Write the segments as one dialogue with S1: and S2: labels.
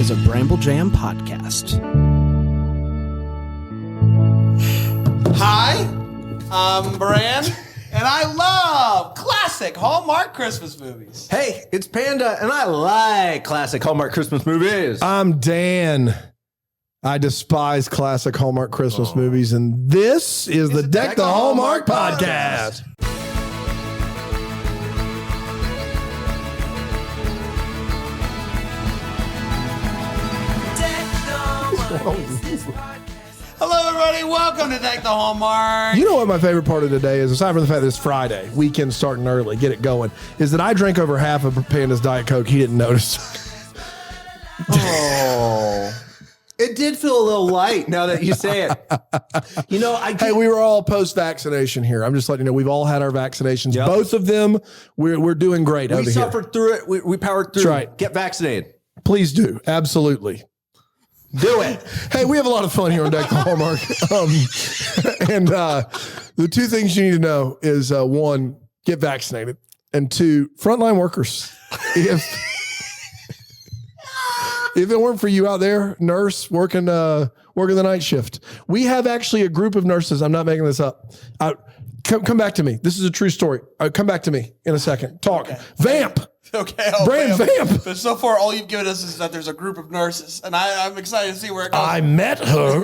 S1: is a Bramble Jam podcast.
S2: Hi, I'm Bran, and I love classic Hallmark Christmas movies.
S3: Hey, it's Panda, and I like classic Hallmark Christmas movies.
S4: I'm Dan. I despise classic Hallmark Christmas movies, and this is the Deck the Hallmark podcast.
S2: Hello, everybody. Welcome to Deck the Hallmark.
S4: You know what my favorite part of today is, aside from the fact that it's Friday, weekend starting early, get it going, is that I drank over half of Panda's Diet Coke. He didn't notice.
S3: Oh. It did feel a little light now that you say it. You know,
S4: Hey, we were all post-vaccination here. I'm just letting you know we've all had our vaccinations.
S3: Yep.
S4: Both of them, we're doing great over here.
S3: We suffered through it. We powered through.
S4: That's right.
S3: Get vaccinated.
S4: Please do. Absolutely.
S3: Do it.
S4: Hey, we have a lot of fun here on Deck the Hallmark. And the two things you need to know is one, get vaccinated, and two, frontline workers. If it weren't for you out there, nurse working the night shift, we have actually a group of nurses. I'm not making this up. Come back to me. This is a true story. Come back to me in a second. Talk. Okay. Vamp.
S2: Okay,
S4: Brand Vamp.
S2: But so far, all you've given us is that there's a group of nurses, and I'm excited to see where it goes.
S4: I met her.
S2: We're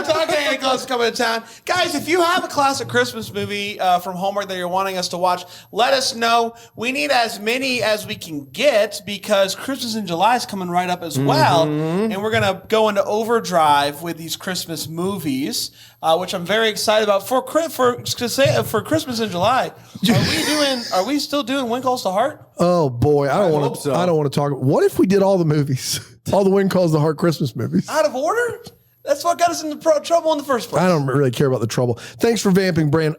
S2: talking Santa Claus is coming to town. Guys, if you have a classic Christmas movie from Hallmark that you're wanting us to watch, let us know. We need as many as we can get because Christmas in July is coming right up as well. And we're going to go into overdrive with these Christmas movies, which I'm very excited about. For Christmas in July, are we still doing When Calls the Heart?
S4: Oh boy, I don't want to talk. What if we did all the movies, all the When Calls the Heart Christmas movies?
S2: Out of order? That's what got us into trouble in the first place.
S4: I don't really care about the trouble. Thanks for vamping, Brand.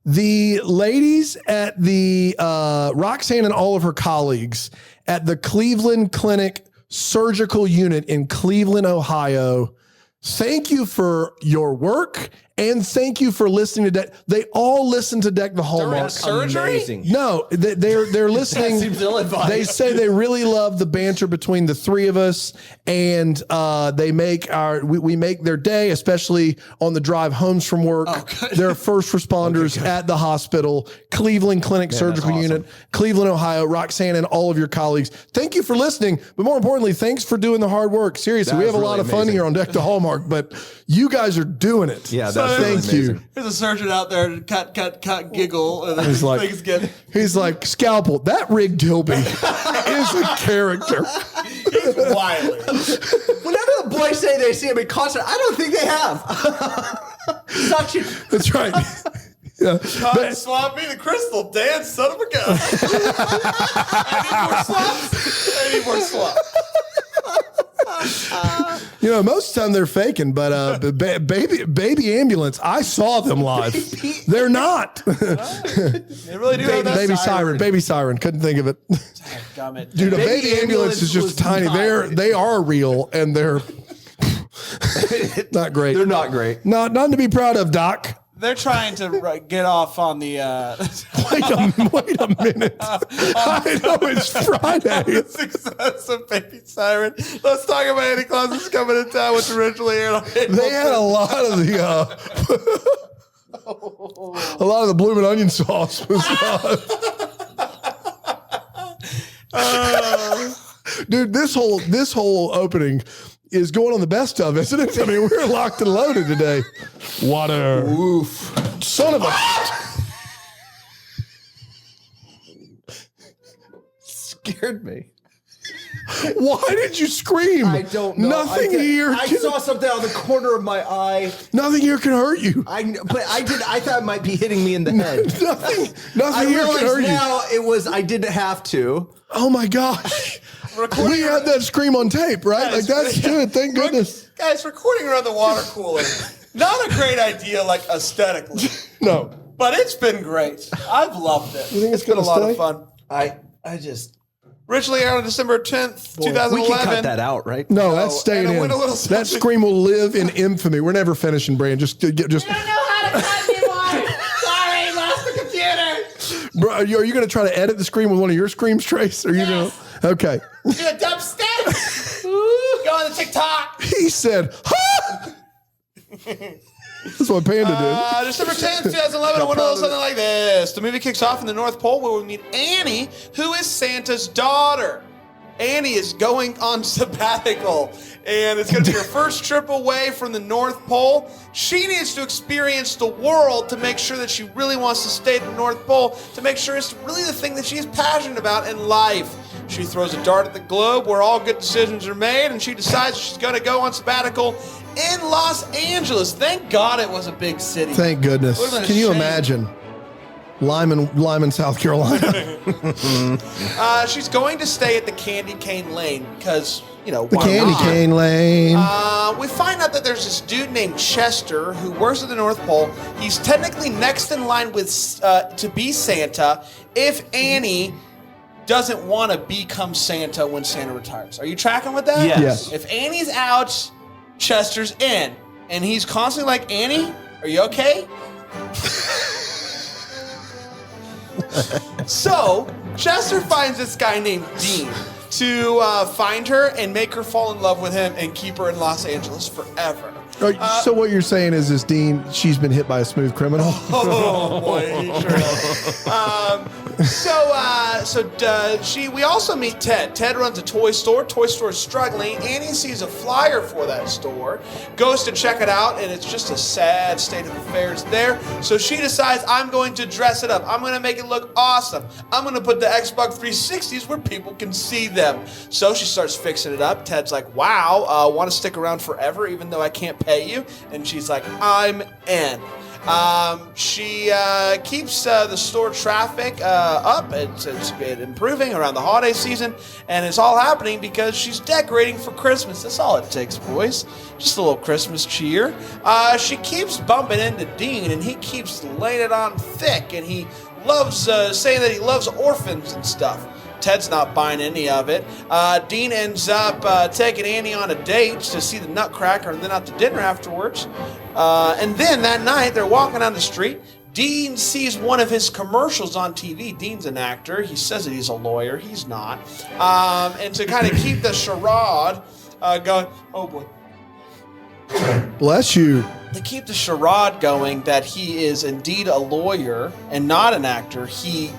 S4: The ladies at the Roxanne and all of her colleagues at the Cleveland Clinic Surgical Unit in Cleveland, Ohio, thank you for your work. And thank you for listening to Deck. They all listen to Deck the Hallmark.
S2: Surgery?
S3: Amazing.
S4: No, they're listening.
S3: That seems ill-advised.
S4: They say they really love the banter between the three of us, and they make we make their day, especially on the drive homes from work.
S2: Oh,
S4: they're first responders at the hospital, Cleveland Clinic Surgical Unit, Cleveland, Ohio. Roxanne and all of your colleagues, thank you for listening. But more importantly, thanks for doing the hard work. Seriously, we have a lot of fun here on Deck the Hallmark, but you guys are doing it.
S3: Yeah, that's
S4: thank you.
S2: There's a surgeon out there to cut, giggle, and
S4: He's like,
S2: things get.
S4: He's like, Scalpel, that Rig Dilby is a character.
S2: He's wily.
S3: Whenever the boys say they see him in concert, I don't think they have. Suction.
S4: That's right. Yeah.
S2: Swap me the crystal, Dan, son of a gun. I need more slots.
S4: You know, most of the time they're faking, but baby ambulance, I saw them live. They're not.
S2: They really do have that
S4: Baby siren. Couldn't think of it. Dude, a baby ambulance is just tiny. They are real, and they're not great.
S3: They're not great.
S4: Nothing to be proud of, Doc.
S2: They're trying to get off on the.
S4: Wait a minute. I know it's Friday.
S2: The success of Baby Siren. Let's talk about Santa Claus is coming to town, which originally aired on April
S4: They had a lot of the blooming onion sauce was dude, this whole opening is going on the best of, isn't it? I mean, we're locked and loaded today. Water. Oof. Son of a...
S3: Scared me.
S4: Why did you scream?
S3: I don't know.
S4: Nothing here.
S3: I saw something out of the corner of my eye.
S4: Nothing here can hurt you.
S3: I thought it might be hitting me in the head.
S4: nothing here can hurt you.
S3: Now it was. I didn't have to.
S4: Oh my gosh. We had that scream on tape, right?
S2: Guys,
S4: that's good. Thank goodness.
S2: Guys, recording around the water cooler, not a great idea, like aesthetically.
S4: No.
S2: But it's been great. I've loved it.
S4: You think it's
S2: been a
S4: gonna
S2: lot
S4: stay?
S2: of fun.
S3: I just.
S2: Originally aired on December 10th, 2011.
S3: We can cut that out, right?
S4: No, that's staying in. That scream will live in infamy. We're never finishing, Brand. Just.
S2: I don't know how to cut anymore. Sorry, lost the computer.
S4: Bro, are you going to try to edit the scream with one of your screams, Trace? Are you going to? Okay.
S2: Do a dubstep. Go on the TikTok.
S4: He said, huh? That's what Panda did.
S2: December 10th, 2011, it went a little something like this. The movie kicks off in the North Pole where we meet Annie, who is Santa's daughter. Annie is going on sabbatical, and it's going to be her first trip away from the North Pole. She needs to experience the world to make sure that she really wants to stay at the North Pole, to make sure it's really the thing that she's passionate about in life. She throws a dart at the globe where all good decisions are made, and she decides she's going to go on sabbatical in Los Angeles. Thank God it was a big city.
S4: Thank goodness. Can you imagine? Lyman, South Carolina.
S2: She's going to stay at the Candy Cane Lane because,
S4: the Candy Cane Lane.
S2: We find out that there's this dude named Chester who works at the North Pole. He's technically next in line with to be Santa if Annie doesn't want to become Santa when Santa retires. Are you tracking with that?
S3: Yes.
S2: If Annie's out, Chester's in. And he's constantly like, Annie, are you okay? So, Chester finds this guy named Dean to find her and make her fall in love with him and keep her in Los Angeles forever.
S4: So what you're saying is this Dean, she's been hit by a smooth criminal?
S2: Oh, boy. We also meet Ted. Ted runs a toy store. Toy store is struggling. Annie sees a flyer for that store, goes to check it out, and it's just a sad state of affairs there. So she decides, I'm going to dress it up. I'm going to make it look awesome. I'm going to put the Xbox 360s where people can see them. So she starts fixing it up. Ted's like, wow, want to stick around forever even though I can't pay you? And she's like, I'm in. She keeps the store traffic up. It's been improving around the holiday season, and it's all happening because she's decorating for Christmas. That's all it takes, boys. Just a little Christmas cheer. She keeps bumping into Dean, and he keeps laying it on thick, and he loves saying that he loves orphans and stuff. Ted's not buying any of it. Dean ends up taking Annie on a date to see the Nutcracker and then out to dinner afterwards. And then that night, they're walking down the street. Dean sees one of his commercials on TV. Dean's an actor. He says that he's a lawyer. He's not. And to kind of keep the charade going, oh boy.
S4: Bless you.
S2: To keep the charade going that he is indeed a lawyer and not an actor, he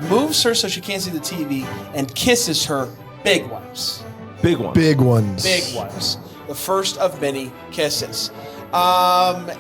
S2: moves her so she can't see the TV and kisses her big ones.
S3: Big one.
S4: Big ones.
S2: Big ones. The first of many kisses. Ted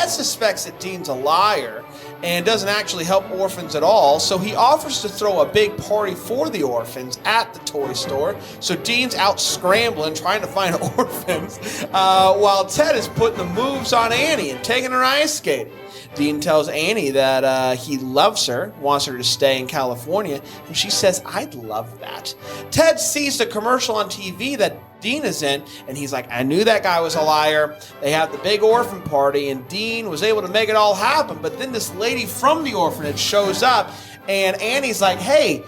S2: suspects that Dean's a liar and doesn't actually help orphans at all, so he offers to throw a big party for the orphans at the toy store. So Dean's out scrambling, trying to find orphans, while Ted is putting the moves on Annie and taking her ice skating. Dean tells Annie that he loves her, wants her to stay in California, and she says, I'd love that. Ted sees the commercial on TV that Dean is in, and he's like, I knew that guy was a liar. They have the big orphan party, and Dean was able to make it all happen, but then this lady from the orphanage shows up, and Annie's like, hey,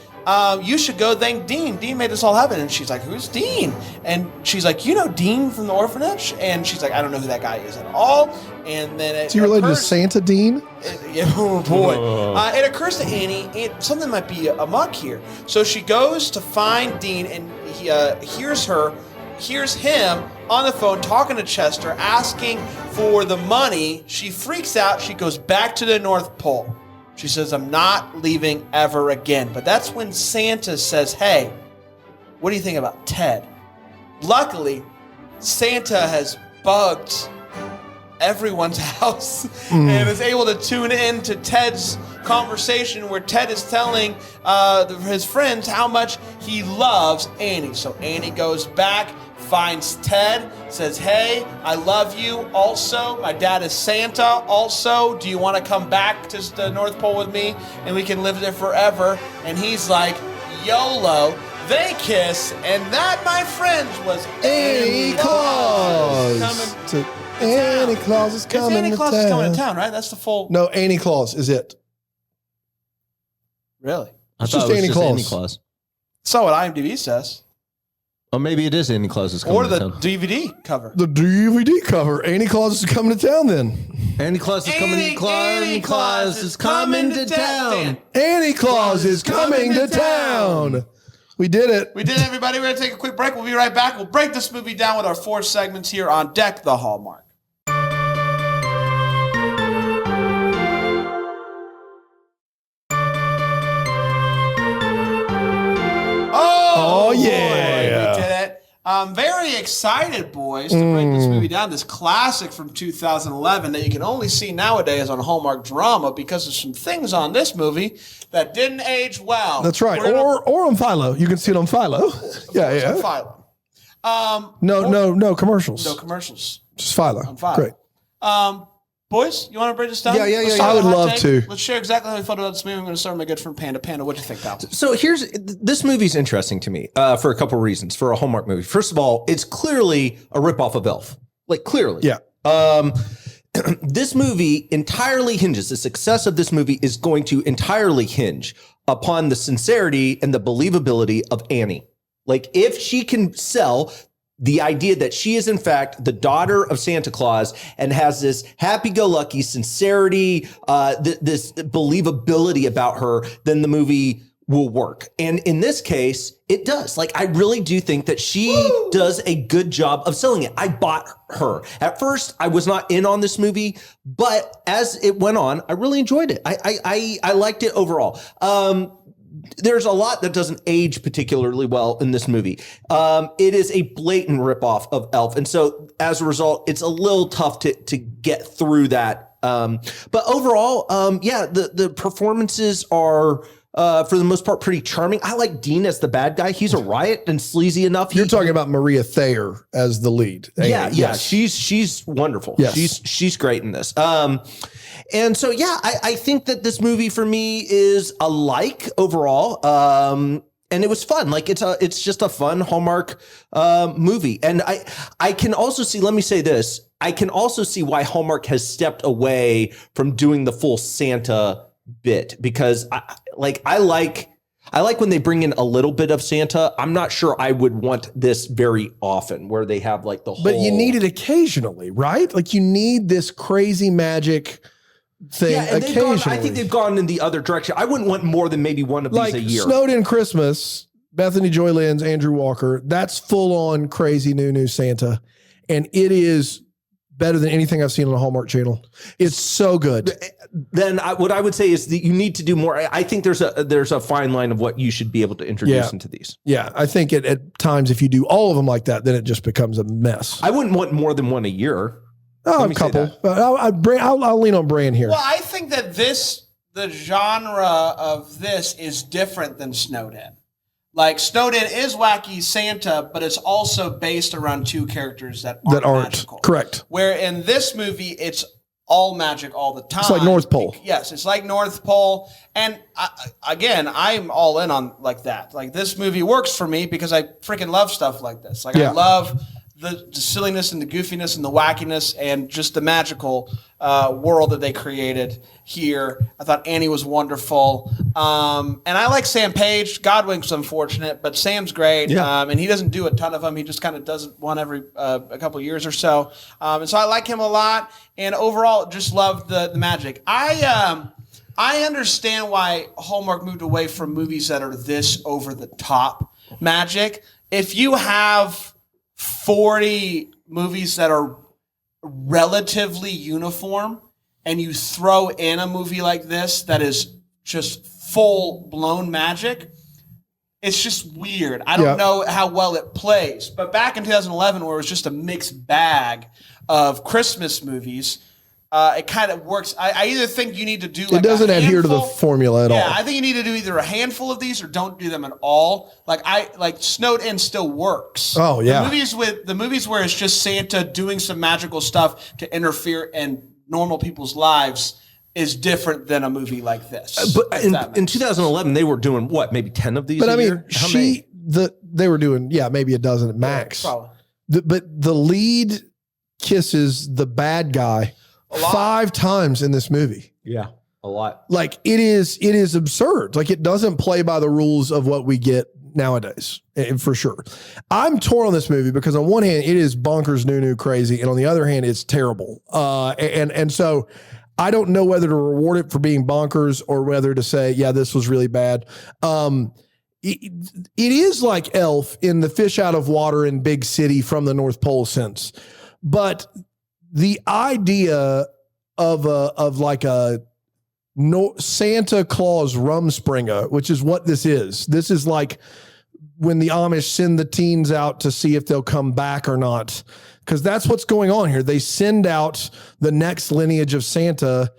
S2: you should go thank Dean. Dean made this all happen. And she's like, who's Dean? And she's like, you know Dean from the orphanage? And she's like, I don't know who that guy is at all. And then it
S4: So you're related to Santa Dean?
S2: Oh boy. It occurs to Annie, something might be amok here. So she goes to find Dean, and he hears him on the phone talking to Chester, asking for the money. She freaks out. She goes back to the North Pole. She says, I'm not leaving ever again. But that's when Santa says, hey, what do you think about Ted? Luckily, Santa has bugged everyone's house and is able to tune in to Ted's conversation where Ted is telling his friends how much he loves Annie. So Annie goes back, finds Ted, says, hey, I love you. Also, my dad is Santa. Also, do you want to come back to the North Pole with me and we can live there forever? And he's like, YOLO. They kiss, and that, my friends, was
S4: Annie Claus. Annie Claus is coming to town.
S2: Annie Claus is coming to town, right? That's the full...
S4: No, Annie Claus is it.
S2: Really?
S4: It's just Annie Claus.
S3: Claus.
S2: That's not what IMDb says.
S3: Or maybe it is Annie Claus is coming
S2: Or
S3: to
S2: the
S3: town.
S2: DVD cover.
S4: The DVD cover. Annie Claus is coming to town then.
S3: Annie Claus is coming. Annie Claus is coming to town.
S4: Annie Claus is coming to town. We did it.
S2: We did it, everybody. We're going to take a quick break. We'll be right back. We'll break this movie down with our 4 segments here on Deck the Hallmark.
S4: Oh,
S2: boy,
S4: yeah.
S2: we did it. I'm very excited, boys, to break this movie down. This classic from 2011 that you can only see nowadays on Hallmark Drama because of some things on this movie that didn't age well.
S4: That's right. Or on Philo. You can see it on Philo. Yeah.
S2: On Philo.
S4: No commercials.
S2: No commercials.
S4: Just Philo.
S2: On Philo.
S4: Great.
S2: Boys, you want to break this down?
S3: Yeah.
S2: Let's start
S4: I
S2: with
S4: would
S2: a hot
S4: love
S2: take.
S4: to.
S2: Let's share exactly how we felt about this movie. I'm going to start with my good friend Panda. Panda, what'd you think, pal?
S3: So this movie's interesting to me for a couple reasons. For a Hallmark movie, first of all, it's clearly a ripoff of Elf. Like clearly,
S4: Yeah.
S3: This movie entirely hinges. The success of this movie is going to entirely hinge upon the sincerity and the believability of Annie. Like if she can sell the idea that she is in fact the daughter of Santa Claus and has this happy-go-lucky sincerity, this believability about her, then the movie will work. And in this case, it does. Like, I really do think that she does a good job of selling it. I bought her. At first, I was not in on this movie, but as it went on, I really enjoyed it. I liked it overall. There's a lot that doesn't age particularly well in this movie. It is a blatant ripoff of Elf. And so as a result, it's a little tough to get through that. But overall, the performances are, for the most part, pretty charming. I like Dean as the bad guy. He's a riot and sleazy enough.
S4: You're talking about Maria Thayer as the lead.
S3: Yeah.
S4: Yes.
S3: She's wonderful.
S4: Yes.
S3: She's great in this. And so, I think that this movie for me is a like overall. And it was fun. Like it's just a fun Hallmark movie. And I can also see, let me say this. I can also see why Hallmark has stepped away from doing the full Santa bit, because I like when they bring in a little bit of Santa. I'm not sure I would want this very often where they have like the whole.
S4: But you need it occasionally, right? Like you need this crazy magic thing occasionally.
S3: I think they've gone in the other direction. I wouldn't want more than maybe one of these
S4: like
S3: a year.
S4: Snowed In Christmas, Bethany Joy Lynn's Andrew Walker. That's full on crazy new Santa. And it is better than anything I've seen on the Hallmark Channel. It's so good.
S3: Then what I would say is that you need to do more. I think there's a fine line of what you should be able to introduce into these.
S4: Yeah, I think at times if you do all of them like that, then it just becomes a mess.
S3: I wouldn't want more than one a year.
S4: Oh, a couple. I'll lean on Bran here.
S2: Well, I think that the genre of this is different than Snowed In. Like, Snowed In is wacky Santa, but it's also based around 2 characters that aren't magical.
S4: Correct.
S2: Where in this movie, it's all magic all the time.
S4: It's like North Pole.
S2: Yes, it's like North Pole. And I'm all in on like that. Like, this movie works for me because I freaking love stuff like this. Like, I love the silliness and the goofiness and the wackiness and just the magical world that they created here. I thought Annie was wonderful. And I like Sam Page. Godwin's unfortunate, but Sam's great.
S3: Yeah.
S2: And he doesn't do a ton of them. He just kind of does one every a couple of years or so. And so I like him a lot. And overall, just love the magic. I understand why Hallmark moved away from movies that are this over the top magic. If you have 40 movies that are relatively uniform and you throw in a movie like this that is just full blown magic, it's just weird. I don't know how well it plays. But back in 2011, where it was just a mixed bag of Christmas movies, it kind of works. I either think you need to do like
S4: it doesn't
S2: a
S4: adhere to the
S2: handful-
S4: formula at all.
S2: Yeah, I think you need to do either a handful of these or don't do them at all. Like Snowed In still works.
S4: Oh, yeah.
S2: The movies where it's just Santa doing some magical stuff to interfere in normal people's lives is different than a movie like this.
S3: But in 2011, they were doing what, maybe 10 of these
S4: But
S3: a
S4: I mean,
S3: year? How many?
S4: they were doing, maybe a dozen at max.
S2: Probably.
S4: But the lead kisses the bad guy 5 times in this movie.
S3: Yeah, a lot.
S4: Like it is absurd. Like it doesn't play by the rules of what we get nowadays, for sure. I'm torn on this movie because on one hand it is bonkers new crazy, and on the other hand it's terrible. And so I don't know whether to reward it for being bonkers or whether to say, yeah, this was really bad. it is like Elf in the fish out of water in big city from the North Pole sense. But the idea of like a Santa Claus Rumspringa, which is what this is. This is like when the Amish send the teens out to see if they'll come back or not. Because that's what's going on here. They send out the next lineage of Santa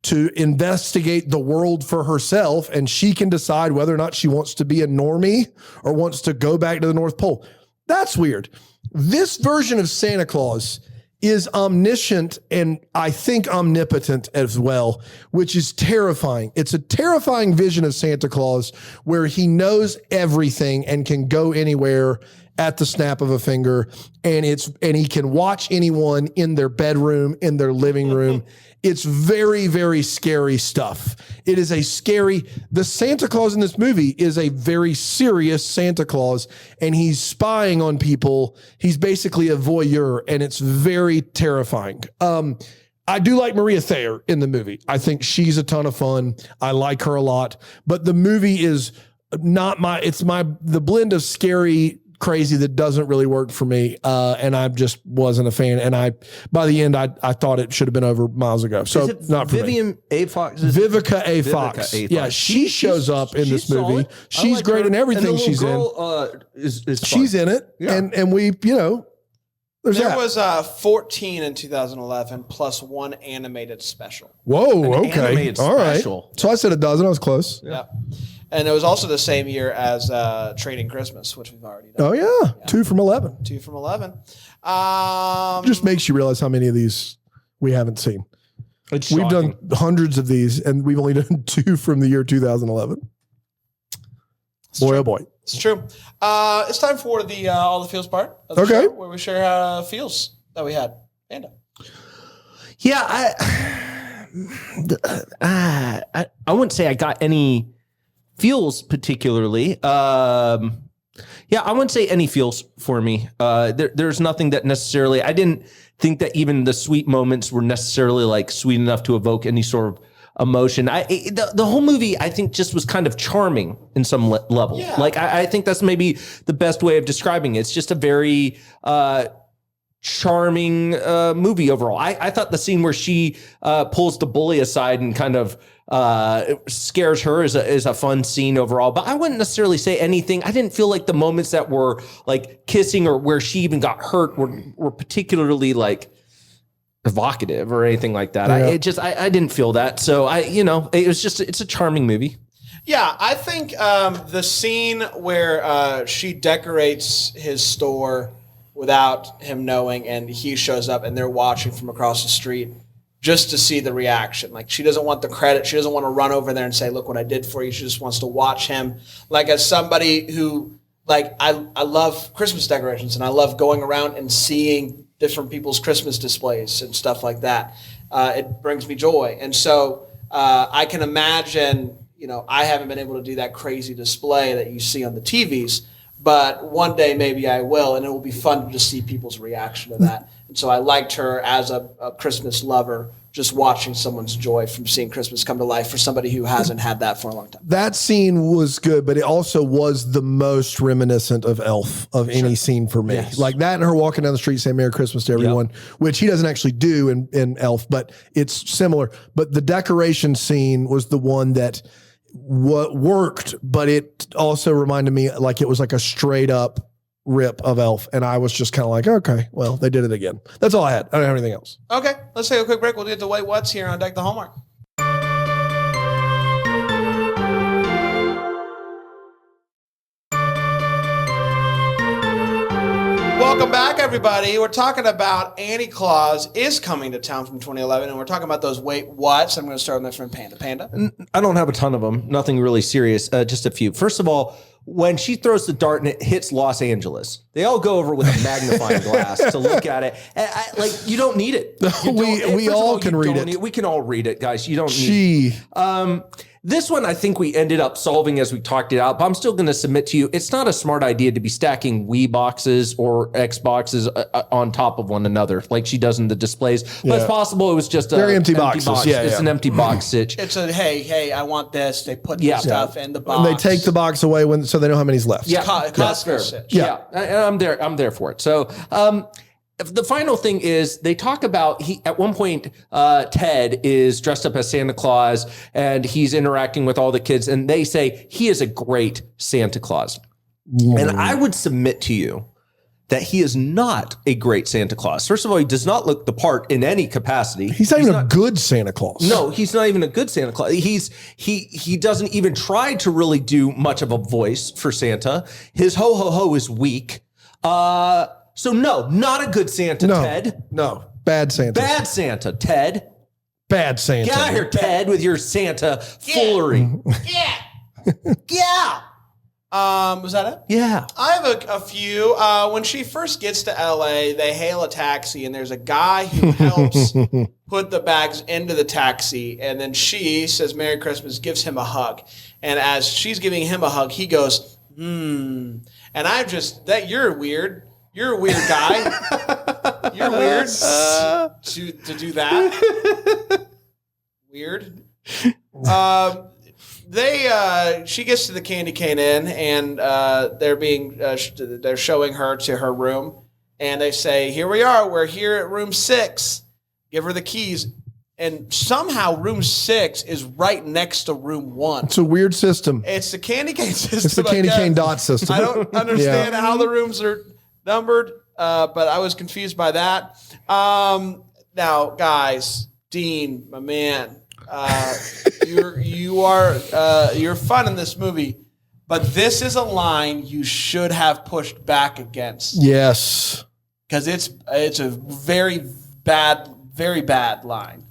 S4: to investigate the world for herself, and she can decide whether or not she wants to be a normie or wants to go back to the North Pole. That's weird. This version of Santa Claus is omniscient and I think omnipotent as well, which is terrifying. It's a terrifying vision of Santa Claus where he knows everything and can go anywhere at the snap of a finger, and he can watch anyone in their bedroom, in their living room. It's very, very scary stuff. It is the Santa Claus in this movie is a very serious Santa Claus, and he's spying on people. He's basically a voyeur, and it's very terrifying. I do like Maria Thayer in the movie. I think she's a ton of fun. I like her a lot, but the movie is not the blend of scary, crazy that doesn't really work for me, and I just wasn't a fan. And by the end, I thought it should have been over miles ago. So not for
S3: Vivian A. Fox.
S4: Vivica A. Fox. Yeah, she shows up in this movie.
S3: Solid.
S4: She's
S3: like
S4: great
S3: her.
S4: in everything she's
S3: in.
S4: She's in it, and we, there's
S2: There
S4: that.
S2: was 14 in 2011 plus one animated special.
S4: Whoa, okay,
S3: animated
S4: all right.
S3: special.
S4: So I said a dozen. I was close.
S2: Yeah. And it was also the same year as Trading Christmas, which we've already done.
S4: Oh yeah, 2 from 11.
S2: 2 from 11.
S4: Just makes you realize how many of these we haven't seen.
S3: It's
S4: We've
S3: shocking.
S4: done hundreds of these, and we've only done 2 from the year 2011. Boy, oh boy.
S2: It's true. It's time for the all the feels part of the
S4: Okay.
S2: show, where we share feels that we had. Panda.
S3: Yeah, I wouldn't say I got any feels particularly. Yeah, I wouldn't say any feels for me. There's nothing that necessarily, I didn't think that even the sweet moments were necessarily like sweet enough to evoke any sort of emotion. The whole movie, I think, just was kind of charming in some level.
S2: Yeah.
S3: Like, I think that's maybe the best way of describing it. It's just a very charming movie overall. I thought the scene where she pulls the bully aside and kind of scares her is a fun scene overall, but I wouldn't necessarily say anything. I didn't feel like the moments that were like kissing or where she even got hurt were particularly like evocative or anything like that.
S4: Yeah.
S3: I didn't feel that. So it's a charming movie.
S2: Yeah, I think the scene where she decorates his store without him knowing, and he shows up and they're watching from across the street just to see the reaction. Like, she doesn't want the credit. She doesn't want to run over there and say, look what I did for you. She just wants to watch him. Like, as somebody who, like, I love Christmas decorations, and I love going around and seeing different people's Christmas displays and stuff like that. It brings me joy. And so I can imagine, I haven't been able to do that crazy display that you see on the TVs, but one day maybe I will, and it will be fun to just see people's reaction to that. And so I liked her as a Christmas lover, just watching someone's joy from seeing Christmas come to life for somebody who hasn't had that for a long time.
S4: That scene was good, but it also was the most reminiscent of Elf of any scene for me.
S3: Yes.
S4: Like that and her walking down the street saying Merry Christmas to everyone, which he doesn't actually do in Elf, but it's similar. But the decoration scene was the one that worked, but it also reminded me like it was like a straight up rip of Elf. And I was just kind of like, okay, well, they did it again. That's all I had. I don't have anything else.
S2: Okay, let's take a quick break. We'll get to Wait What's here on Deck the Hallmark. Welcome back, everybody. We're talking about Annie Claus is coming to town from 2011, and we're talking about those Wait What's. I'm going to start with my friend Panda. Panda?
S3: I don't have a ton of them. Nothing really serious. Just a few. First of all, when she throws the dart and it hits Los Angeles, they all go over with a magnifying glass to look at it. And you don't need it.
S4: We all can read it.
S3: We can all read it, guys. You don't need it. This one, I think we ended up solving as we talked it out, but I'm still going to submit to you. It's not a smart idea to be stacking Wii boxes or Xboxes on top of one another like she does in the displays. But it's possible it was just a
S4: very empty boxes.
S3: box.
S4: Yeah,
S3: it's an empty box sitch.
S2: It's a hey, I want this. They put this stuff in the box.
S4: And they take the box away so they know how many's left.
S3: Yeah,
S2: Costco sitch.
S3: Yeah, and I'm there for it. So, the final thing is they talk about at one point, Ted is dressed up as Santa Claus and he's interacting with all the kids and they say he is a great Santa Claus. And I would submit to you that he is not a great Santa Claus. First of all, he does not look the part in any capacity.
S4: He's not even a good Santa Claus.
S3: No, he's not even a good Santa Claus. He doesn't even try to really do much of a voice for Santa. His ho ho ho is weak. So no, not a good Santa, Ted.
S4: No, bad Santa.
S3: Bad Santa, Ted.
S4: Bad Santa.
S3: Get out of here, Ted, with your Santa foolery. Yeah.
S2: Was that it?
S3: Yeah.
S2: I have a few. When she first gets to LA, they hail a taxi, and there's a guy who helps put the bags into the taxi, and then she says "Merry Christmas," gives him a hug, and as she's giving him a hug, he goes, and you're weird. You're a weird guy. You're weird to do that. Weird. She gets to the Candy Cane Inn and they're showing her to her room and they say, "Here we are. We're here at room 6. Give her the keys." And somehow room 6 is right next to room 1.
S4: It's a weird system.
S2: It's the Candy Cane system.
S4: It's the Candy Cane dot system.
S2: I don't understand how the rooms are numbered, but I was confused by that. Now, guys, Dean, my man, you're fun in this movie, but this is a line you should have pushed back against.
S4: Yes,
S2: because it's a very bad line.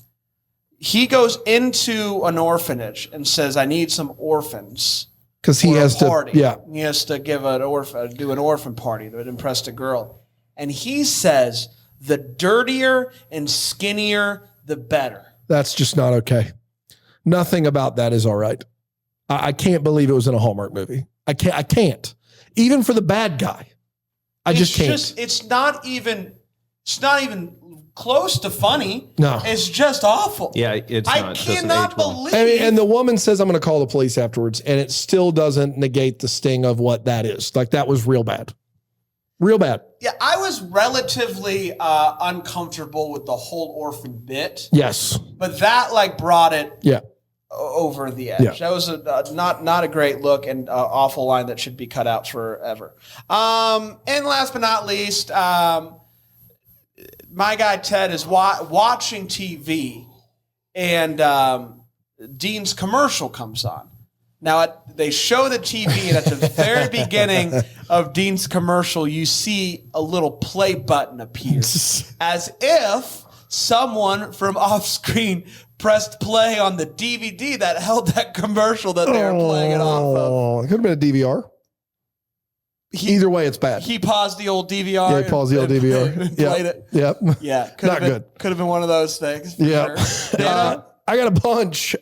S2: He goes into an orphanage and says, "I need some orphans."
S4: Because he has to,
S2: he has to do an orphan party that would impress the girl. And he says, "The dirtier and skinnier, the better."
S4: That's just not okay. Nothing about that is all right. I can't believe it was in a Hallmark movie. I can't. Even for the bad guy. I just can't.
S2: It's not even close to funny.
S4: No.
S2: It's just awful.
S3: Yeah,
S2: I cannot believe.
S4: And the woman says, "I'm going to call the police afterwards," and it still doesn't negate the sting of what that is. Like, that was real bad. Real bad.
S2: Yeah, I was relatively uncomfortable with the whole orphan bit.
S4: Yes.
S2: But that brought it
S4: Yeah.
S2: over the edge.
S4: Yeah.
S2: That was not a great look and awful line that should be cut out forever. And last but not least, my guy Ted is watching TV, and Dean's commercial comes on. Now, they show the TV, and at the very beginning of Dean's commercial, you see a little play button appear, as if someone from off-screen pressed play on the DVD that held that commercial that they were playing it off of.
S4: It could have been a DVR. Either way, it's bad.
S2: He paused the old DVR.
S4: Yeah, he paused the old DVR.
S2: And played it.
S4: Yep.
S2: Yeah.
S4: Not good.
S2: Could have been one of those things.
S4: Yeah.
S2: Sure.
S4: I got a bunch.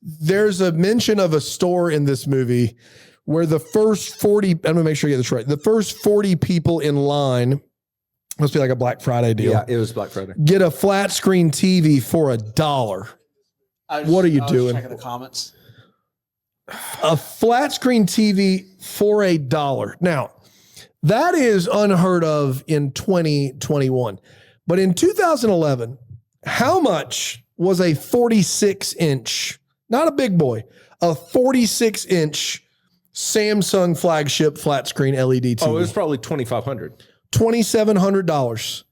S4: There's a mention of a store in this movie where the first 40, I'm going to make sure I get this right. The first 40 people in line, must be like a Black Friday deal.
S3: Yeah, it was Black Friday.
S4: Get a flat screen TV for $1. What are you doing?
S2: Checking the comments.
S4: A flat screen TV for $1. Now, that is unheard of in 2021. But in 2011, how much was a 46-inch, not a big boy, a 46-inch Samsung flagship flat screen LED TV?
S3: Oh, it was probably $2,500.
S4: $2,700.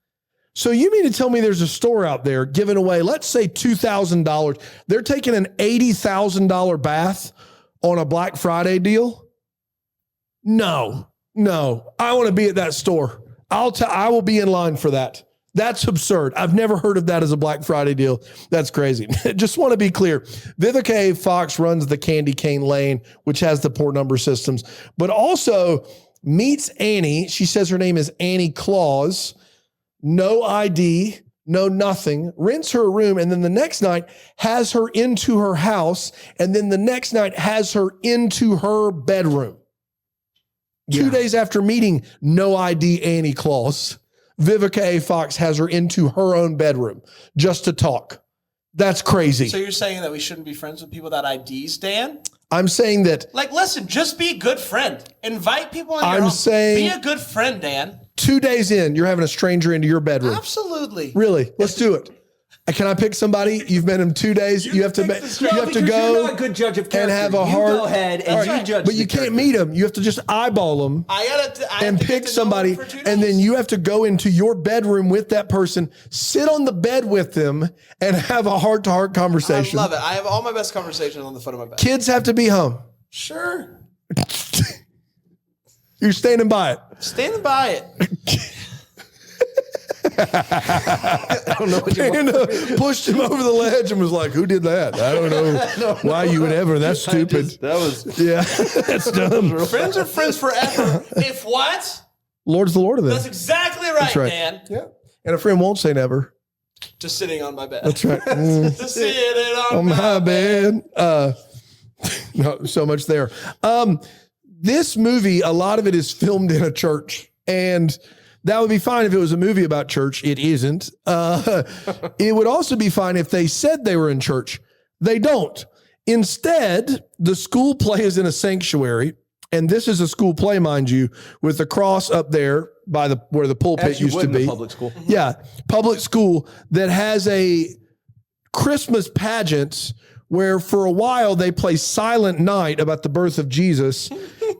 S4: So you mean to tell me there's a store out there giving away, let's say $2,000. They're taking an $80,000 bath on a Black Friday deal? No. I want to be at that store. I will be in line for that. That's absurd. I've never heard of that as a Black Friday deal. That's crazy. Just want to be clear. Vivica A. Fox runs the Candy Cane Lane, which has the port number systems, but also meets Annie. She says her name is Annie Claus. No ID, no nothing, rents her a room, and then the next night has her into her house, and then the next night has her into her bedroom. 2 days after meeting No ID Annie Claus, Vivica A. Fox has her into her own bedroom just to talk. That's crazy.
S2: So you're saying that we shouldn't be friends with people that IDs, Dan?
S4: I'm saying that.
S2: Like, listen, just be a good friend. Invite people in your
S4: I'm
S2: home.
S4: saying.
S2: Be a good friend, Dan.
S4: 2 days in, you're having a stranger into your bedroom.
S2: Absolutely.
S4: Really? Let's do it. Can I pick somebody? You've met him 2 days. You have to go
S3: You're not a good judge of character.
S4: and have a hard.
S3: You go ahead and you judge.
S4: But you can't meet him. You have to just eyeball them and pick somebody, and then you have to go into your bedroom with that person, sit on the bed with them, and have a heart-to-heart conversation.
S2: I love it. I have all my best conversations on the foot of my bed.
S4: Kids have to be home.
S2: Sure.
S4: You're standing by it.
S2: Standing by it.
S3: I don't know what
S4: Panda pushed him over the ledge and was like, "Who did that? I don't know why you would ever. That's stupid. Yeah, that's dumb.
S2: Friends are friends forever. If what?
S4: Lord's the Lord of them.
S2: That's exactly right, Dan.
S4: Yeah, and a friend won't say never.
S2: Just sitting on my bed.
S4: That's right.
S2: Just sitting on
S4: my bed. No, so much there. This movie, a lot of it is filmed in a church, and that would be fine if it was a movie about church. It isn't. It would also be fine if they said they were in church. They don't. Instead, the school play is in a sanctuary, and this is a school play, mind you, with the cross up there by where the pulpit used to be.
S3: Public school.
S4: Yeah, public school that has a Christmas pageant where for a while they play Silent Night about the birth of Jesus.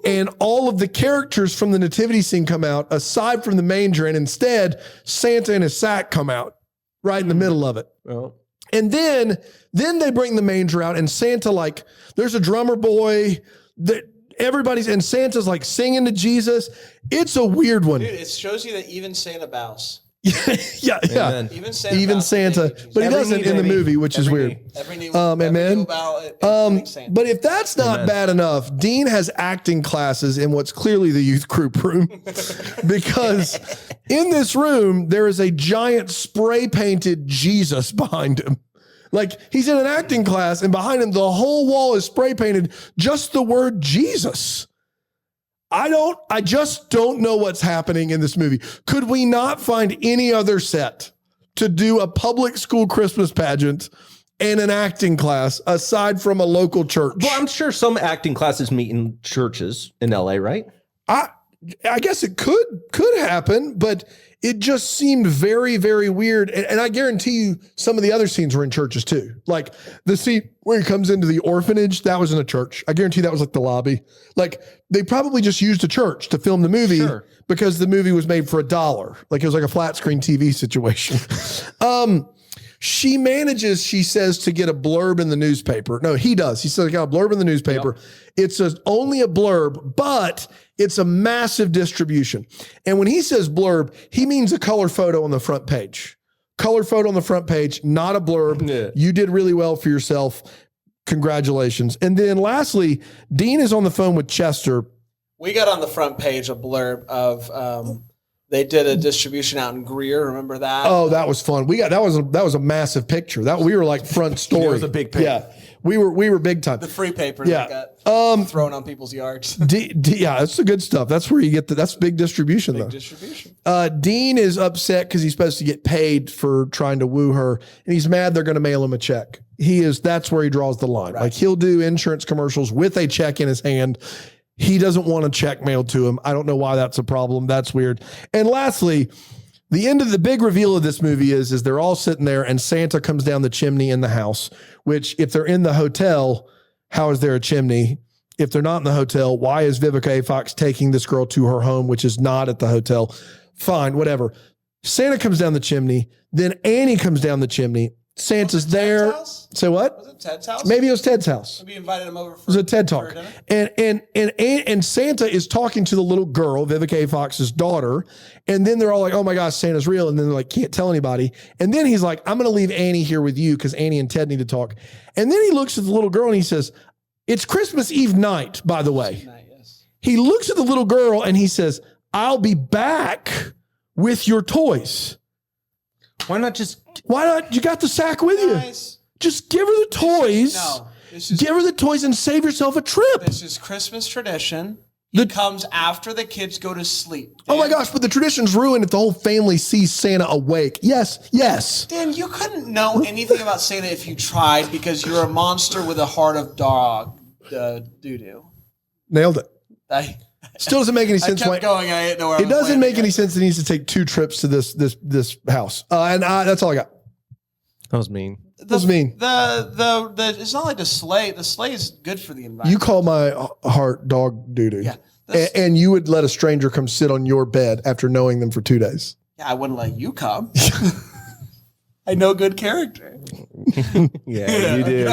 S4: And all of the characters from the nativity scene come out aside from the manger. And instead, Santa and his sack come out right in the middle of it.
S3: Oh.
S4: And then they bring the manger out, and Santa, like, there's a drummer boy that and Santa's like singing to Jesus. It's a weird one.
S2: Dude, it shows you that even Santa bows.
S4: yeah.
S3: Amen.
S2: Even
S4: Santa, but he doesn't in the movie, which is weird. Amen. But if that's not bad enough, Dean has acting classes in what's clearly the youth group room, because in this room there is a giant spray painted Jesus behind him. Like, he's in an acting class, and behind him the whole wall is spray painted just the word Jesus. I just don't know what's happening in this movie. Could we not find any other set to do a public school Christmas pageant and an acting class aside from a local church?
S3: Well, I'm sure some acting classes meet in churches in LA, right?
S4: I guess it could happen, but it just seemed very, very weird. And I guarantee you some of the other scenes were in churches too. Like the scene where he comes into the orphanage, that was in a church. I guarantee that was like the lobby. Like, they probably just used a church to film the movie because the movie was made for $1. Like, it was like a flat screen TV situation. She manages, she says, to get a blurb in the newspaper. No, he does. He says, I got a blurb in the newspaper. Yep. It says only a blurb, but it's a massive distribution. And when he says blurb, he means a color photo on the front page. Color photo on the front page, not a blurb. Yeah. You did really well for yourself. Congratulations. And then lastly, Dean is on the phone with Chester.
S2: We got on the front page a blurb of they did a distribution out in Greer. Remember that?
S4: Oh, that was fun. That was a massive picture. That we were like front story. It
S3: was a big paper.
S4: Yeah, we were big time.
S2: The free paper that got thrown on people's yards.
S4: Yeah, that's the good stuff. That's where you get that's big distribution. Dean is upset because he's supposed to get paid for trying to woo her, and he's mad they're going to mail him a check. That's where he draws the line. Right. Like, he'll do insurance commercials with a check in his hand. He doesn't want a check mailed to him. I don't know why that's a problem. That's weird. And lastly, the end of the big reveal of this movie is they're all sitting there and Santa comes down the chimney in the house, which, if they're in the hotel, how is there a chimney? If they're not in the hotel, why is Vivica A. Fox taking this girl to her home, which is not at the hotel? Fine, whatever. Santa comes down the chimney. Then Annie comes down the chimney. Santa's there. Say what?
S2: Was it Ted's house?
S4: Maybe it was Ted's house.
S2: Maybe invited him over for.
S4: It was a TED Talk. And Santa is talking to the little girl, Vivica A. Fox's daughter. And then they're all like, oh my gosh, Santa's real. And then they're like, can't tell anybody. And then he's like, I'm going to leave Annie here with you because Annie and Ted need to talk. And then he looks at the little girl and he says, it's Christmas Eve night, by the way.
S2: Yes.
S4: He looks at the little girl and he says, I'll be back with your toys.
S3: Why not just?
S4: Why not? You got the sack with you.
S2: Guys,
S4: Just give her the toys.
S2: This
S4: Give her the toys and save yourself a trip.
S2: This is Christmas tradition. It comes after the kids go to sleep. Dan,
S4: Oh my gosh, but the tradition's ruined if the whole family sees Santa awake. Yes.
S2: Dan, you couldn't know anything about Santa if you tried because you're a monster with a heart of dog doo-doo.
S4: Nailed it.
S2: I
S4: Still doesn't make any sense.
S2: kept going. I didn't know where I
S4: It
S2: was
S4: doesn't
S2: landing
S4: make any sense that he needs to take 2 trips to this house. And that's all I got.
S3: That was mean.
S4: That was mean.
S2: It's not like the sleigh. The sleigh is good for the environment.
S4: You call my heart dog doo-doo.
S2: Yeah.
S4: And you would let a stranger come sit on your bed after knowing them for 2 days.
S2: Yeah, I wouldn't let you come. I know good character.
S3: Yeah, you do. You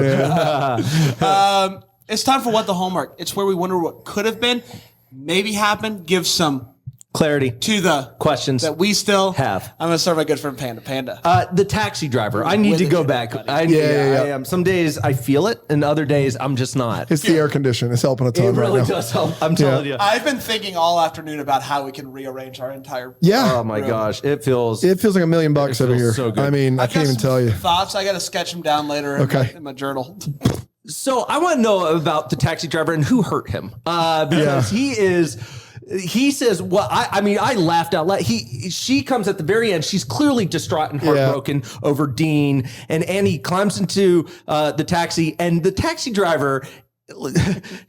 S3: do.
S2: It's time for What the Hallmark. It's where we wonder what could have been, maybe happened, give some
S3: Clarity.
S2: to the
S3: Questions
S2: that we still
S3: have.
S2: I'm going to start my good friend Panda.
S3: The taxi driver. I need to go back. I am. Some days I feel it, and other days I'm just not.
S4: It's the air condition. It's helping a ton
S3: It really
S4: right now.
S3: does help. I'm telling you.
S2: I've been thinking all afternoon about how we can rearrange our entire.
S4: Yeah.
S3: Oh my gosh, it feels.
S4: It feels like $1 million over
S3: feels
S4: here.
S3: so good.
S4: I mean, I
S2: I've
S4: can't
S2: got
S4: even
S2: some
S4: tell you.
S2: Thoughts. I got to sketch them down later in my journal.
S3: So I want to know about the taxi driver and who hurt him, because he says, well, I laughed out loud. She comes at the very end. She's clearly distraught and heartbroken over Dean, and Annie climbs into the taxi, and the taxi driver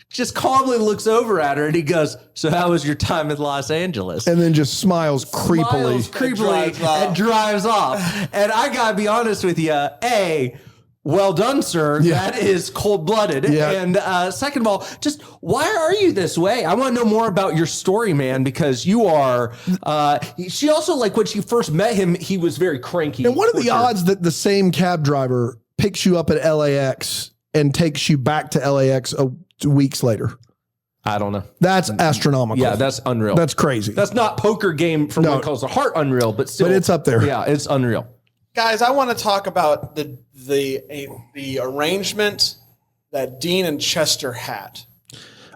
S3: just calmly looks over at her, and he goes, "So how was your time in Los Angeles?"
S4: And then just smiles creepily.
S3: And drives off. And I gotta be honest with you, well done, sir.
S4: Yeah.
S3: That is cold-blooded.
S4: Yeah.
S3: And second of all, just why are you this way? I want to know more about your story, man, because you are. She also, like, when she first met him, he was very cranky.
S4: And what are the odds that the same cab driver picks you up at LAX and takes you back to LAX weeks later?
S3: I don't know.
S4: That's astronomical.
S3: Yeah, that's unreal.
S4: That's crazy.
S3: That's not poker game from What Calls the Heart unreal, but still.
S4: But it's up there.
S3: Yeah, it's unreal.
S2: Guys, I want to talk about the arrangement that Dean and Chester had.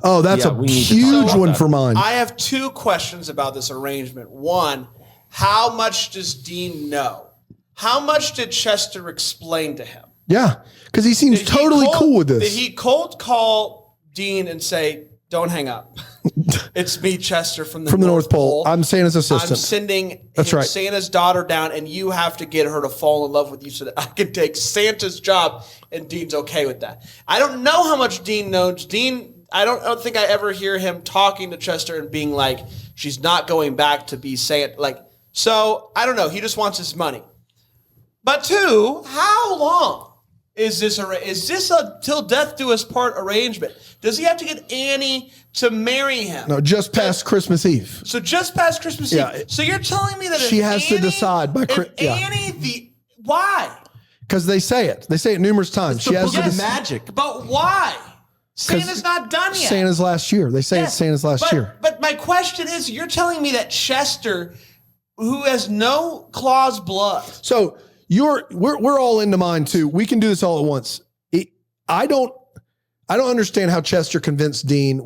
S4: Oh, that's a huge one for mine.
S2: I have 2 questions about this arrangement. One, how much does Dean know? How much did Chester explain to him?
S4: Yeah, because he seems totally cool with this.
S2: Did he cold call Dean and say, "Don't hang up. It's me, Chester, from the North Pole.
S4: I'm Santa's assistant.
S2: I'm sending
S4: That's right.
S2: Santa's daughter down, and you have to get her to fall in love with you so that I can take Santa's job." And Dean's okay with that. I don't know how much Dean knows. I don't think I ever hear him talking to Chester and being like, "She's not going back to be Santa." So I don't know. He just wants his money. But 2, how long is this? Is this a till death do us part arrangement? Does he have to get Annie to marry him?
S4: No, just past Christmas Eve.
S2: So just past Christmas Eve. So you're telling me that
S4: she has to decide by
S2: why?
S4: Because they say it. They say it numerous times. She has to
S3: magic.
S2: But why? Santa's not done yet.
S4: Santa's last year. They say it's Santa's last year.
S2: But my question is, you're telling me that Chester, who has no Claus blood.
S4: So we're all into mine too. We can do this all at once. I don't understand how Chester convinced Dean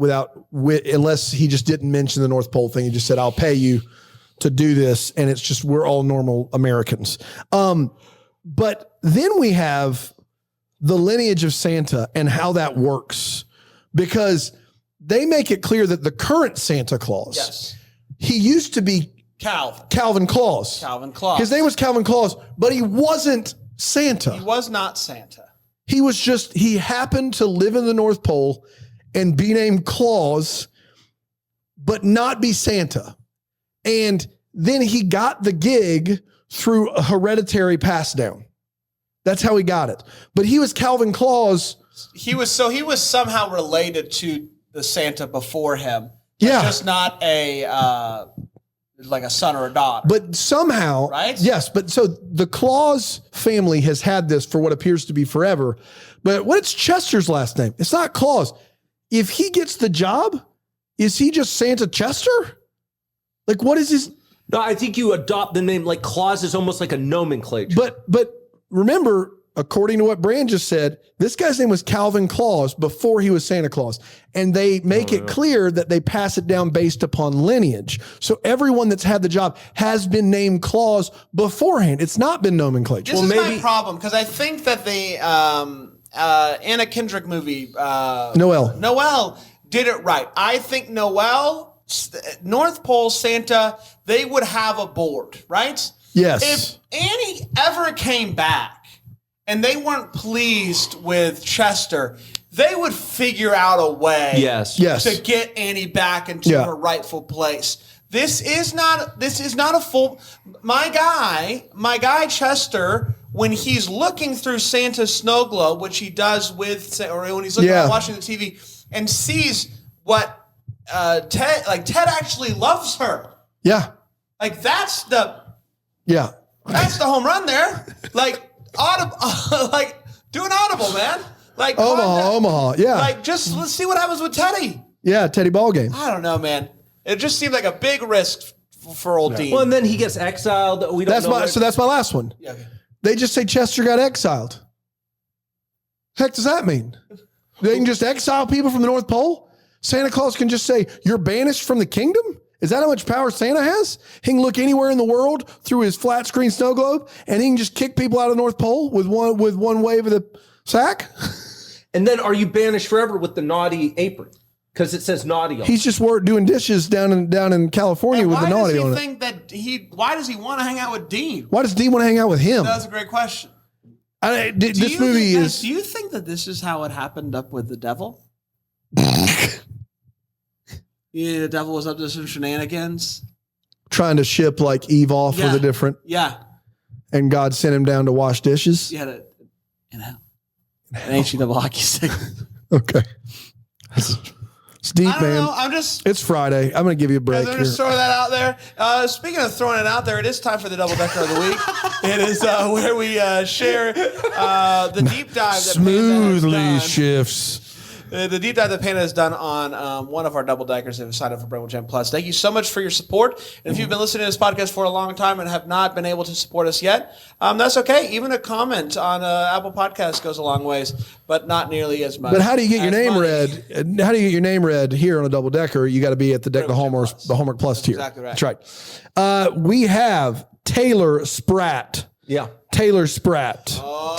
S4: unless he just didn't mention the North Pole thing. He just said, "I'll pay you to do this," and it's just we're all normal Americans. But then we have the lineage of Santa and how that works, because they make it clear that the current Santa Claus, he used to be Calvin Claus. His name was Calvin Claus, but he wasn't Santa.
S2: He was not Santa.
S4: He happened to live in the North Pole and be named Claus, but not be Santa. And then he got the gig through a hereditary pass down. That's how he got it. But he was Calvin Claus.
S2: He was somehow related to the Santa before him.
S4: Yeah.
S2: Just not like a son or a daughter.
S4: But somehow,
S2: right?
S4: Yes. But so the Claus family has had this for what appears to be forever. But what's Chester's last name? It's not Claus. If he gets the job, is he just Santa Chester? Like, what is his?
S3: No, I think you adopt the name. Like Claus is almost like a nomenclature.
S4: But remember, according to what Brand just said, this guy's name was Calvin Claus before he was Santa Claus. And they make it clear that they pass it down based upon lineage. So everyone that's had the job has been named Claus beforehand. It's not been nomenclature.
S2: This is my problem, because I think that the Anna Kendrick movie, Noel did it right. I think Noel, North Pole, Santa, they would have a board, right?
S4: Yes.
S2: If Annie ever came back and they weren't pleased with Chester, they would figure out a way to get Annie back into her rightful place. This is not a full. My guy Chester, when he's looking through Santa's snow globe, which he does or when he's watching the TV and sees what Ted actually loves her.
S4: Yeah.
S2: Like that's the home run there. Like do an audible, man. Like
S4: Omaha. Yeah.
S2: Like let's see what happens with Teddy.
S4: Yeah, Teddy Ballgame.
S2: I don't know, man. It just seemed like a big risk for old Dean.
S3: Well, and then he gets exiled.
S4: That's my last one.
S2: Yeah, okay.
S4: They just say Chester got exiled. Heck does that mean? They can just exile people from the North Pole? Santa Claus can just say, you're banished from the kingdom? Is that how much power Santa has? He can look anywhere in the world through his flat screen snow globe and he can just kick people out of the North Pole with one wave of the sack?
S3: And then are you banished forever with the naughty apron? Because it says naughty on it.
S4: He's just doing dishes down in California with the naughty on
S2: it. Why does he want to hang out with Dean?
S4: Why does Dean want to hang out with him?
S2: That's a great question.
S4: This movie is...
S2: Do you think that this is how it happened up with the devil? The devil was up to some shenanigans.
S4: Trying to ship like Eve off with a different...
S2: Yeah.
S4: And God sent him down to wash dishes?
S2: Yeah. An ancient double hockey stick.
S4: Okay. It's deep, man.
S2: Know.
S4: It's Friday. I'm going to give you a break.
S2: I'm just throwing that out there. Speaking of throwing it out there, it is time for the double decker of the week. It is where we share the deep dive that
S4: smoothly shifts.
S2: The deep dive that Panda has done on one of our double deckers that have signed up for Brentwood Jam Plus. Thank you so much for your support. And if you've been listening to this podcast for a long time and have not been able to support us yet, that's okay. Even a comment on Apple Podcasts goes a long ways, but not nearly as much.
S4: But how do you get your name read? How do you get your name read here on a double decker? You got to be at the Hallmark Plus tier.
S2: Exactly right.
S4: That's right. We have Taylor Spratt.
S3: Yeah.
S4: Taylor Spratt.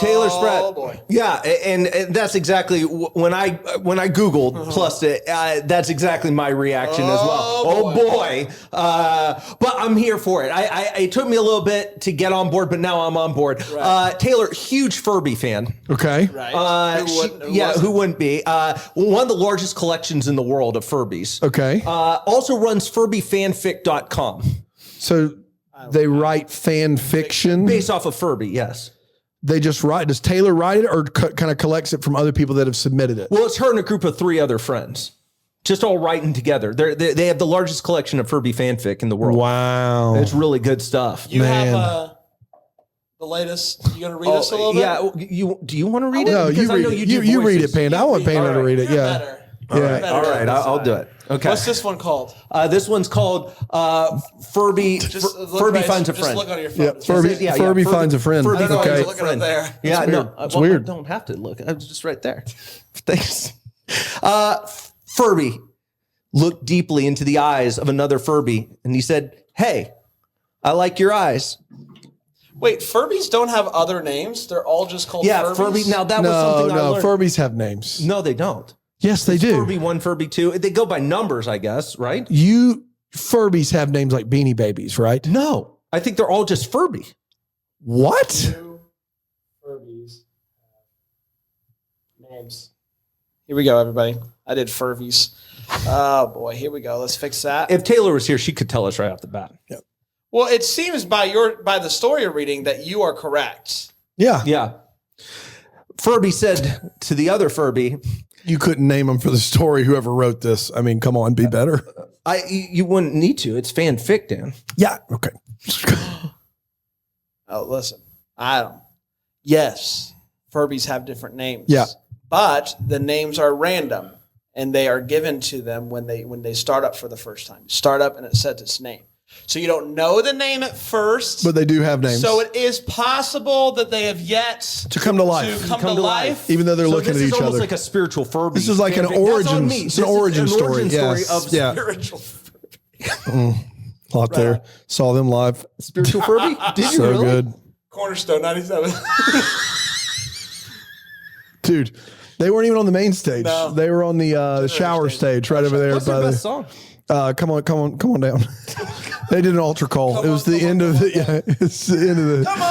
S3: Taylor Spratt.
S2: Oh boy.
S3: Yeah, and that's exactly when I Googled plus it. That's exactly my reaction as well. Oh boy. But I'm here for it. It took me a little bit to get on board, but now I'm on board. Right. Taylor, huge Furby fan.
S4: Okay.
S2: Right.
S3: Who wouldn't be? One of the largest collections in the world of Furbies.
S4: Okay.
S3: Also runs FurbyFanfic.com.
S4: So they write fan fiction
S3: based off of Furby, yes.
S4: They just write. Does Taylor write it or kind of collects it from other people that have submitted it?
S3: Well, it's her and a group of 3 other friends, just all writing together. They have the largest collection of Furby fanfic in the world.
S4: Wow.
S3: It's really good stuff.
S2: You have the latest. You going to read us a little bit?
S3: Yeah. Do you want to read it?
S4: No, you read it. You read it, Panda. I want Panda to read it.
S2: You're
S4: Yeah.
S2: better.
S4: Yeah.
S3: All right. I'll do it. Okay.
S2: What's this one called?
S3: This one's called Furby. Furby finds a friend.
S2: Just look on your phone.
S4: Yeah, Furby finds a friend.
S2: I don't know why
S4: Okay.
S2: you're looking up there.
S3: Yeah, no,
S4: It's weird.
S3: I don't have to look. I'm just right there. Thanks. Furby looked deeply into the eyes of another Furby, and he said, "Hey, I like your eyes."
S2: Wait, Furbies don't have other names? They're all just called Furbies?
S3: Furby. Now that was something I learned.
S4: Furbies have names.
S3: No, they don't.
S4: Yes, they do.
S3: Furby 1, Furby 2. They go by numbers, I guess, right?
S4: Furbies have names like Beanie Babies, right?
S3: No, I think they're all just Furby.
S4: What?
S2: Furbies have names. Here we go, everybody. I did Furbies. Oh boy, here we go. Let's fix that.
S3: If Taylor was here, she could tell us right off the bat.
S4: Yeah.
S2: Well, it seems by the story you're reading that you are correct.
S4: Yeah.
S3: Yeah. Furby said to the other Furby,
S4: You couldn't name them for the story, whoever wrote this. I mean, come on, be better.
S3: You wouldn't need to. It's fanfic, Dan.
S4: Yeah. Okay.
S2: Oh, listen. Yes, Furbies have different names.
S4: Yeah.
S2: But the names are random, and they are given to them when they start up for the first time. Start up, and it sets its name. So you don't know the name at first.
S4: But they do have names.
S2: So it is possible that they have yet
S4: to come to life. Even though they're looking at each other.
S3: This is almost like a spiritual Furby.
S4: This is like an origin. It's an origin story.
S3: Yes.
S2: of spiritual Furby.
S4: Out there. Saw them live.
S3: Spiritual Furby? Did you
S4: So
S3: really?
S4: good.
S2: Cornerstone 97.
S4: Dude, they weren't even on the main stage.
S2: No.
S4: They were on the shower stage right over there.
S3: What's their best song?
S4: Come on down. They did an altar call. It was the end of the. Yeah, it's the end of the.
S2: Come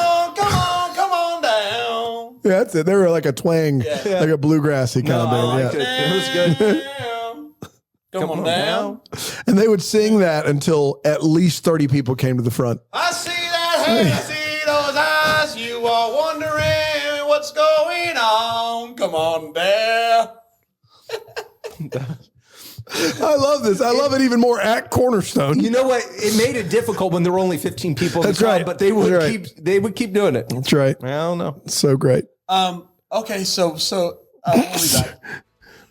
S2: on down.
S4: Yeah, that's it. They were like a twang, like a bluegrassy kind of band.
S3: It was good.
S2: Come on down.
S4: And they would sing that until at least 30 people came to the front.
S2: I see that head, I see those eyes. You are wondering what's going on. Come on down.
S4: I love this. I love it even more at Cornerstone.
S3: You know what? It made it difficult when there were only 15 people.
S4: That's right.
S3: But they would keep doing it.
S4: That's right.
S3: I don't know.
S4: So great.
S2: Okay, so we'll be back.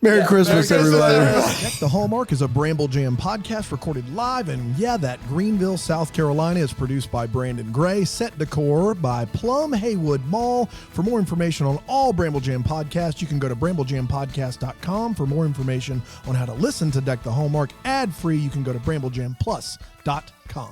S4: Merry Christmas, everybody.
S1: Deck the Hallmark is a Bramble Jam podcast recorded live in, that Greenville, South Carolina. Is produced by Brandon Gray. Set decor by Plum Haywood Mall. For more information on all Bramble Jam podcasts, you can go to bramblejampodcast.com. For more information on how to listen to Deck the Hallmark ad-free, you can go to bramblejamplus.com.